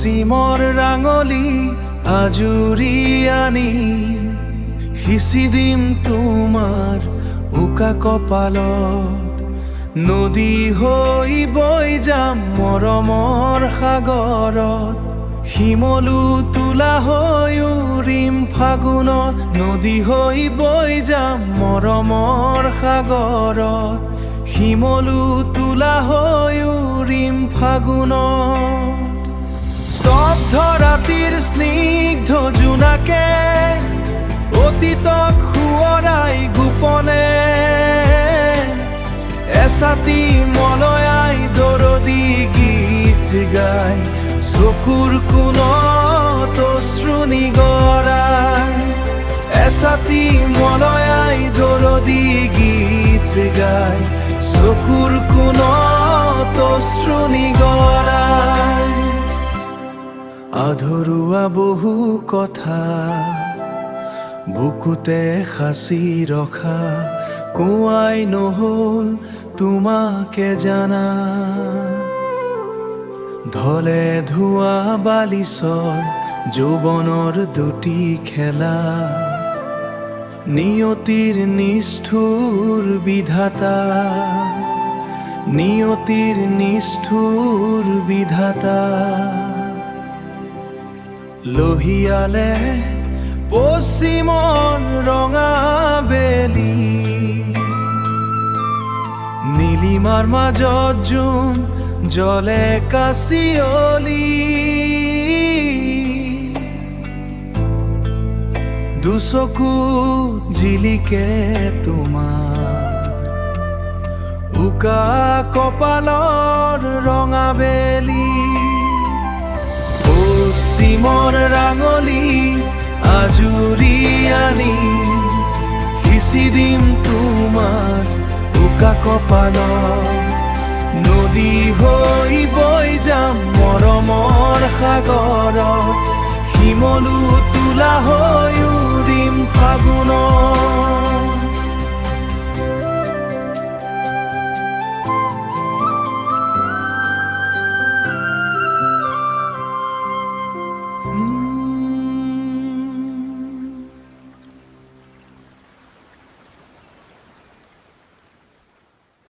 পশ্চিমৰ ৰাঙলী আজুৰি আনি সিঁচি দিম তোমাৰ উকা কপালত। নদী হৈ বৈ যাম মৰমৰ সাগৰত, শিমলু তোলা হৈ উৰিম ফাগুনত। নদী হৈ বৈ যাম মৰমৰ সাগৰত, শিমলু তোলা হৈ উৰিম ফাগুনত। স্তব্ধ ৰাতিৰ স্নিগ্ধ জোনাকে অতীতক সোঁৱৰাই গোপনে, এছাতি মলয়াই দৰদী গীত গাই চকুৰ কোণত অশ্ৰু নিগৰাই। এছাতি মলয়াই দৰদী গীত গাই চকুৰ কোণত অশ্ৰু নিগৰাই। আধৰুৱা বহু কথা বুকুতে সাঁচি ৰখা, কোৱাই নহ'ল তোমাকে জানা। ঢলে ধোৱা বালিচৰ যৌৱনৰ দুটি খেলা, নিয়তিৰ নিষ্ঠুৰ বিধাতা, নিয়তিৰ নিষ্ঠুৰ বিধাতা। লহিয়ালে পশ্চিমৰ ৰঙা বেলি, নীলিমাৰ মাজত জোন জলে কাচিয়লি। দুচকু জিলিকে তোমাৰ উকা কপালৰ ৰঙা বেলি। পশ্চিমৰ ৰাঙলী আজুৰি আনি সিঁচি দিম তোমাৰ উকা কপালত। নদী হৈ বৈ যাম মৰমৰ সাগৰত, শিমলু তোলা হৈ উৰিম ফাগুনত।